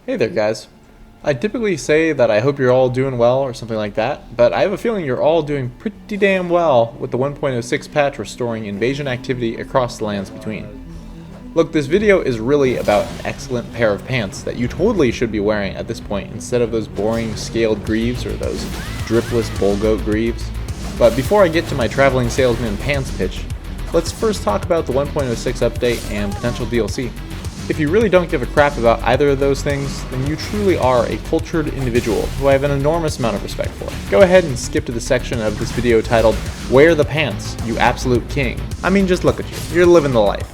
Hey there guys. I typically say that I hope you're all doing well or something like that, but I have a feeling you're all doing pretty damn well with the 1.06 patch restoring invasion activity across the lands between. Look, this video is really about an excellent pair of pants that you totally should be wearing at this point instead of those boring scaled greaves or those dripless bullgoat greaves. But before I get to my traveling salesman pants pitch, let's first talk about the 1.06 update and potential DLC. If you really don't give a crap about either of those things, then you truly are a cultured individual who I have an enormous amount of respect for. Go ahead and skip to the section of this video titled, "Wear the Pants, You Absolute King." I mean, just look at you. You're living the life.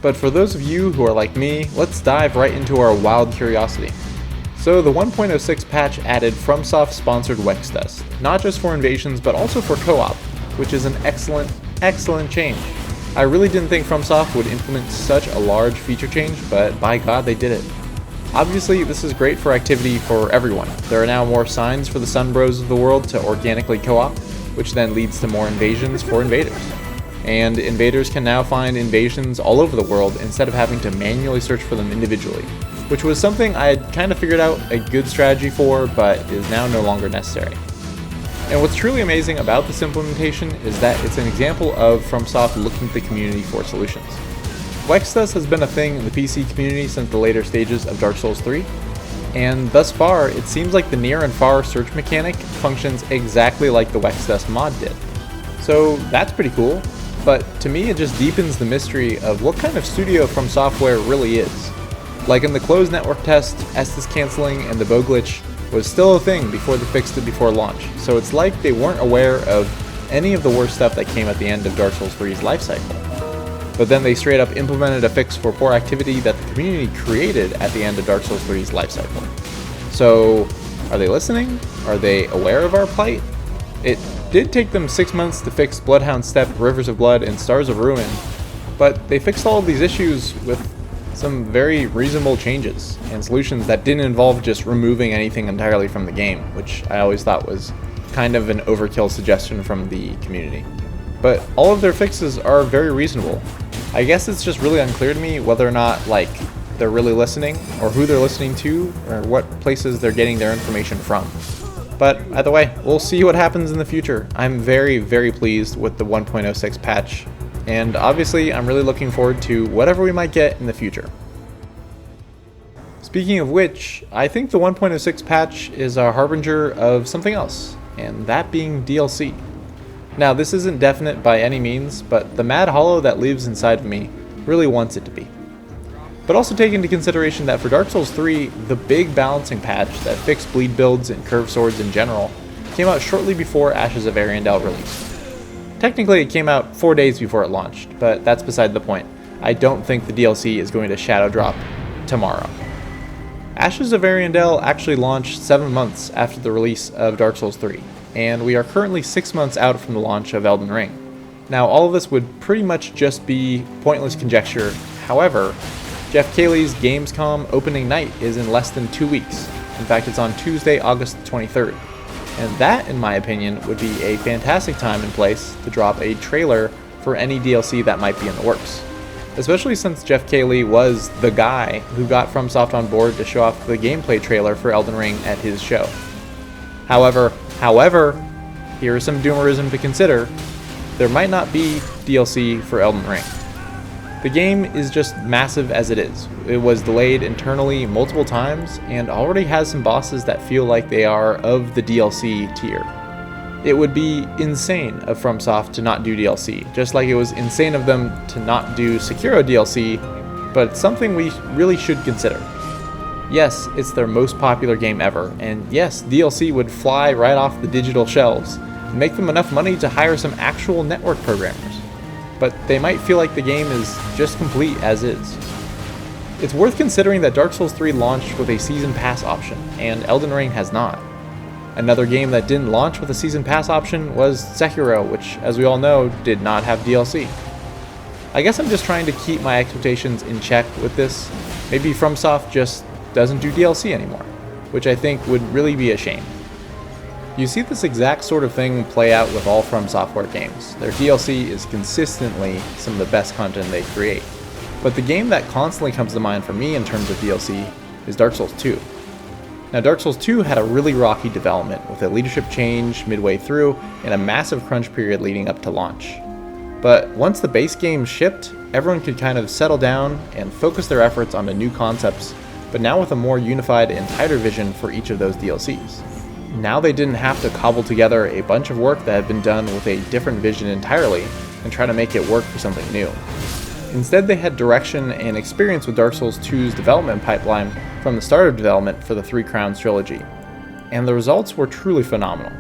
But for those of you who are like me, let's dive right into our wild curiosity. So the 1.06 patch added FromSoft sponsored Wex Dust, not just for invasions but also for co-op, which is an excellent change. I really didn't think FromSoft would implement such a large feature change, but by God they did it. Obviously this is great for activity for everyone. There are now more signs for the Sunbros of the world to organically co-op, which then leads to more invasions for invaders. And invaders can now find invasions all over the world instead of having to manually search for them individually, which was something I had kind of figured out a good strategy for, but is now no longer necessary. And what's truly amazing about this implementation is that it's an example of FromSoft looking to the community for solutions. Wex Dust has been a thing in the PC community since the later stages of Dark Souls 3, and thus far it seems like the near and far search mechanic functions exactly like the Wex Dust mod did. So that's pretty cool, but to me it just deepens the mystery of what kind of studio From Software really is. Like in the closed network test, Estes canceling and the bow glitch was still a thing before they fixed it before launch, so it's like they weren't aware of any of the worst stuff that came at the end of Dark Souls 3's lifecycle. But then they straight up implemented a fix for poor activity that the community created at the end of Dark Souls 3's lifecycle. So, are they listening? Are they aware of our plight? It did take them 6 months to fix Bloodhound Step, Rivers of Blood, and Stars of Ruin, but they fixed all of these issues with some very reasonable changes and solutions that didn't involve just removing anything entirely from the game, which I always thought was kind of an overkill suggestion from the community. But all of their fixes are very reasonable. I guess it's just really unclear to me whether or not they're really listening, or who they're listening to, or what places they're getting their information from. But either way, we'll see what happens in the future. I'm very pleased with the 1.06 patch. And obviously, I'm really looking forward to whatever we might get in the future. Speaking of which, I think the 1.06 patch is a harbinger of something else, and that being DLC. Now, this isn't definite by any means, but the mad hollow that lives inside of me really wants it to be. But also take into consideration that for Dark Souls 3, the big balancing patch that fixed bleed builds and curved swords in general came out shortly before Ashes of Ariandel released. Technically, it came out 4 days before it launched, but that's beside the point. I don't think the DLC is going to shadow drop tomorrow. Ashes of Ariandel actually launched 7 months after the release of Dark Souls 3, and we are currently 6 months out from the launch of Elden Ring. Now, all of this would pretty much just be pointless conjecture. However, Jeff Keighley's Gamescom opening night is in less than 2 weeks. In fact, it's on Tuesday, August 23rd. And that, in my opinion, would be a fantastic time and place to drop a trailer for any DLC that might be in the works. Especially since Jeff Keighley was the guy who got FromSoft on board to show off the gameplay trailer for Elden Ring at his show. However, here is some doomerism to consider. There might not be DLC for Elden Ring. The game is just massive as it is. It was delayed internally multiple times and already has some bosses that feel like they are of the DLC tier. It would be insane of FromSoft to not do DLC, just like it was insane of them to not do Sekiro DLC, but it's something we really should consider. Yes, it's their most popular game ever, and yes, DLC would fly right off the digital shelves and make them enough money to hire some actual network programmers. But they might feel like the game is just complete as is. It's worth considering that Dark Souls 3 launched with a Season Pass option, and Elden Ring has not. Another game that didn't launch with a Season Pass option was Sekiro, which, as we all know, did not have DLC. I guess I'm just trying to keep my expectations in check with this. Maybe FromSoft just doesn't do DLC anymore, which I think would really be a shame. You see this exact sort of thing play out with all From Software games. Their DLC is consistently some of the best content they create. But the game that constantly comes to mind for me in terms of DLC is Dark Souls 2. Now, Dark Souls 2 had a really rocky development, with a leadership change midway through and a massive crunch period leading up to launch. But once the base game shipped, everyone could kind of settle down and focus their efforts on the new concepts, but now with a more unified and tighter vision for each of those DLCs. Now they didn't have to cobble together a bunch of work that had been done with a different vision entirely and try to make it work for something new. Instead, they had direction and experience with Dark Souls 2's development pipeline from the start of development for the Three Crowns trilogy, and the results were truly phenomenal.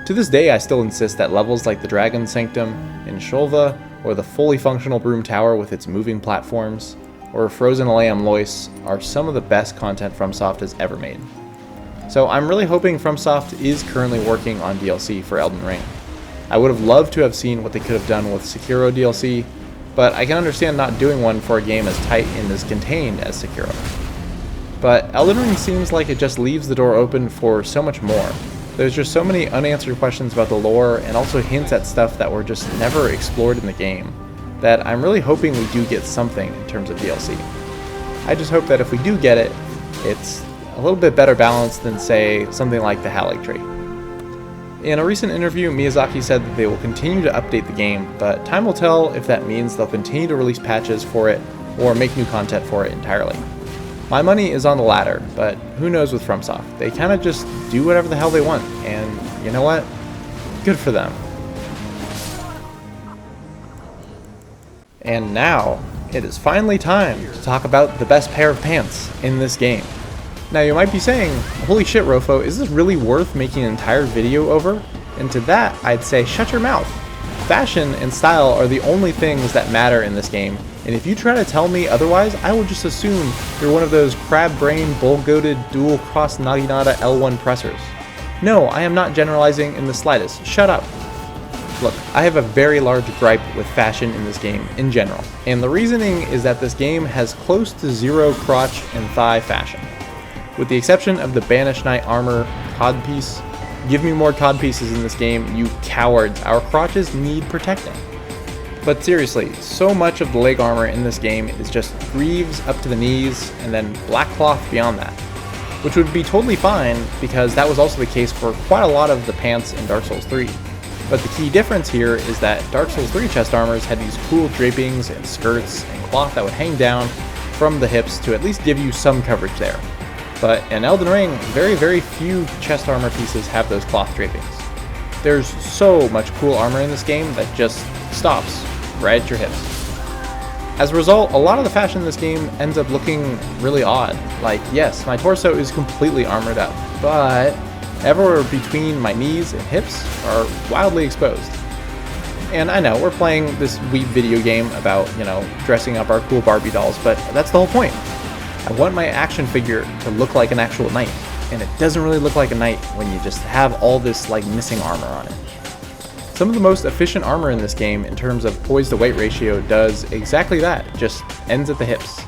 To this day, I still insist that levels like the Dragon Sanctum in Shoutout, or the fully functional Broom Tower with its moving platforms, or Frozen Alayam Lois are some of the best content FromSoft has ever made. So I'm really hoping FromSoft is currently working on DLC for Elden Ring. I would have loved to have seen what they could have done with Sekiro DLC, but I can understand not doing one for a game as tight and as contained as Sekiro. But Elden Ring seems like it just leaves the door open for so much more. There's just so many unanswered questions about the lore and also hints at stuff that were just never explored in the game that I'm really hoping we do get something in terms of DLC. I just hope that if we do get it, it's a little bit better balanced than, say, something like the Haligtree. In a recent interview, Miyazaki said that they will continue to update the game, but time will tell if that means they'll continue to release patches for it or make new content for it entirely. My money is on the latter, but who knows with FromSoft. They kind of just do whatever the hell they want, and you know what? Good for them. And now, it is finally time to talk about the best pair of pants in this game. Now you might be saying, holy shit Rofo, is this really worth making an entire video over? And to that, I'd say shut your mouth. Fashion and style are the only things that matter in this game, and if you try to tell me otherwise, I will just assume you're one of those crab-brained, bull-goated, dual-cross Naginata L1 pressers. No, I am not generalizing in the slightest. Shut up. Look, I have a very large gripe with fashion in this game in general, and the reasoning is that this game has close to zero crotch and thigh fashion. With the exception of the Banished Knight armor codpiece. Give me more codpieces in this game, you cowards. Our crotches need protecting. But seriously, so much of the leg armor in this game is just greaves up to the knees and then black cloth beyond that. Which would be totally fine because that was also the case for quite a lot of the pants in Dark Souls 3. But the key difference here is that Dark Souls 3 chest armors had these cool drapings and skirts and cloth that would hang down from the hips to at least give you some coverage there. But in Elden Ring, very, very few chest armor pieces have those cloth drapings. There's so much cool armor in this game that just stops right at your hips. As a result, a lot of the fashion in this game ends up looking really odd. Like, yes, my torso is completely armored up, but everywhere between my knees and hips are wildly exposed. And I know, we're playing this weeb video game about, dressing up our cool Barbie dolls, but that's the whole point. I want my action figure to look like an actual knight, and it doesn't really look like a knight when you just have all this missing armor on it. Some of the most efficient armor in this game in terms of poise to weight ratio does exactly that, just ends at the hips.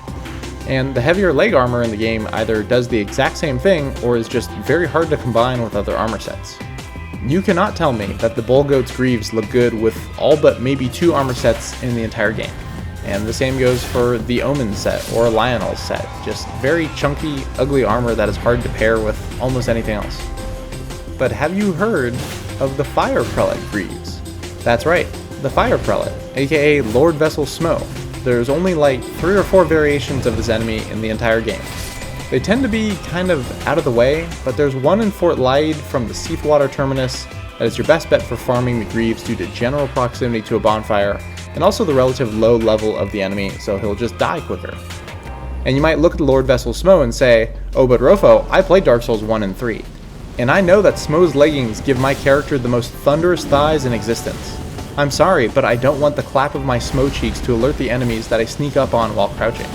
And the heavier leg armor in the game either does the exact same thing or is just very hard to combine with other armor sets. You cannot tell me that the Bull Goat's greaves look good with all but maybe 2 armor sets in the entire game. And the same goes for the Omen set or Lionel's set, just very chunky, ugly armor that is hard to pair with almost anything else. But have you heard of the Fire Prelate greaves? That's right, the Fire Prelate, aka Lord Vessel Smo. There's only 3 or 4 variations of this enemy in the entire game. They tend to be kind of out of the way, but there's one in Fort Lyde from the Seathwater Terminus that is your best bet for farming the greaves due to general proximity to a bonfire, and also the relative low level of the enemy, so he'll just die quicker. And you might look at the Lord Vessel Smo and say, oh but Rofo, I played Dark Souls 1 and 3, and I know that Smo's leggings give my character the most thunderous thighs in existence. I'm sorry, but I don't want the clap of my Smo cheeks to alert the enemies that I sneak up on while crouching.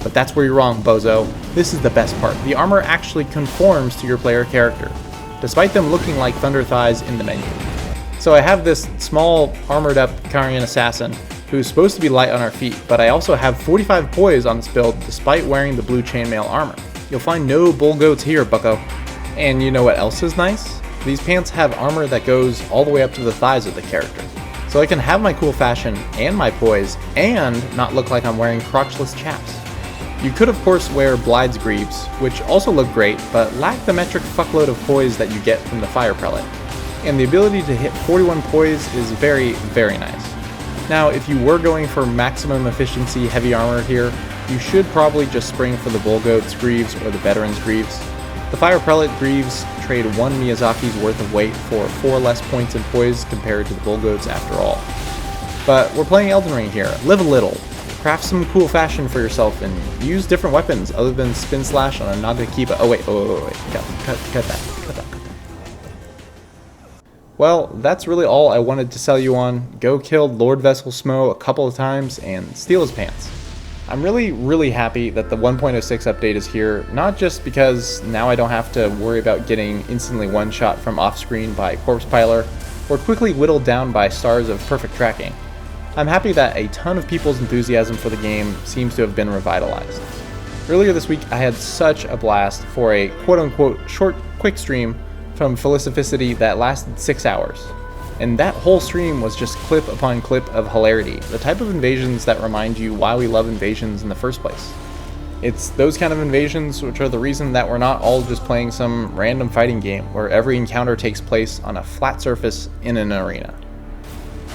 But that's where you're wrong, bozo. This is the best part. The armor actually conforms to your player character, despite them looking like thunder thighs in the menu. So I have this small, armored up Karian assassin who's supposed to be light on our feet, but I also have 45 poise on this build despite wearing the blue chainmail armor. You'll find no bull goats here, bucko. And you know what else is nice? These pants have armor that goes all the way up to the thighs of the character. So I can have my cool fashion and my poise and not look like I'm wearing crotchless chaps. You could of course wear Blide's Greaves, which also look great, but lack the metric fuckload of poise that you get from the Fire Prelate. And the ability to hit 41 poise is very, very nice. Now, if you were going for maximum efficiency heavy armor here, you should probably just spring for the Bullgoat's Greaves or the Veteran's Greaves. The Fire Prelate Greaves trade 1 Miyazaki's worth of weight for 4 less points in poise compared to the Bullgoats after all. But we're playing Elden Ring here. Live a little. Craft some cool fashion for yourself and use different weapons other than Spin Slash on a Nagakiba. Oh wait. Cut that. Well, that's really all I wanted to sell you on. Go kill Lord Vessel Smo a couple of times and steal his pants. I'm really happy that the 1.06 update is here, not just because now I don't have to worry about getting instantly one-shot from off-screen by Corpse Piler, or quickly whittled down by stars of perfect tracking. I'm happy that a ton of people's enthusiasm for the game seems to have been revitalized. Earlier this week I had such a blast for a quote-unquote short, quick stream from Felicificity that lasted 6 hours. And that whole stream was just clip upon clip of hilarity, the type of invasions that remind you why we love invasions in the first place. It's those kind of invasions which are the reason that we're not all just playing some random fighting game where every encounter takes place on a flat surface in an arena.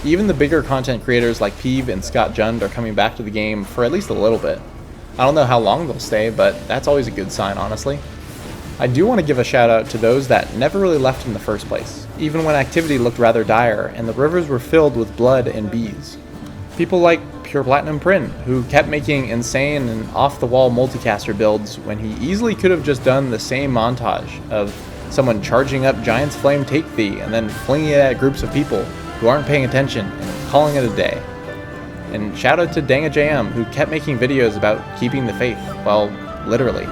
Even the bigger content creators like Peeve and Scott Jund are coming back to the game for at least a little bit. I don't know how long they'll stay, but that's always a good sign, honestly. I do want to give a shout out to those that never really left in the first place, even when activity looked rather dire and the rivers were filled with blood and bees. People like Pure Platinum Prin, who kept making insane and off-the-wall multicaster builds when he easily could have just done the same montage of someone charging up Giant's Flame Take Thee and then flinging it at groups of people who aren't paying attention and calling it a day. And shout out to DangaJM, who kept making videos about keeping the faith, well, literally,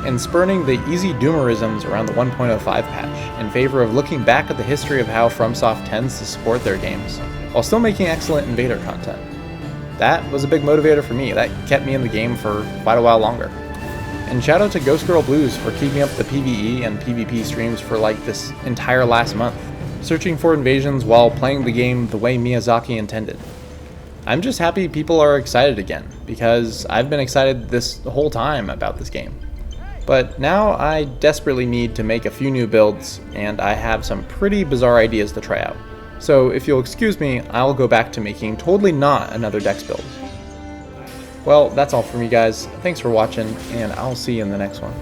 and spurning the easy doomerisms around the 1.05 patch in favor of looking back at the history of how FromSoft tends to support their games, while still making excellent invader content. That was a big motivator for me. That kept me in the game for quite a while longer. And shout out to Ghost Girl Blues for keeping up the PvE and PvP streams for like this entire last month, searching for invasions while playing the game the way Miyazaki intended. I'm just happy people are excited again, because I've been excited this whole time about this game. But now I desperately need to make a few new builds, and I have some pretty bizarre ideas to try out. So if you'll excuse me, I'll go back to making totally not another Dex build. Well, that's all from me guys. Thanks for watching, and I'll see you in the next one.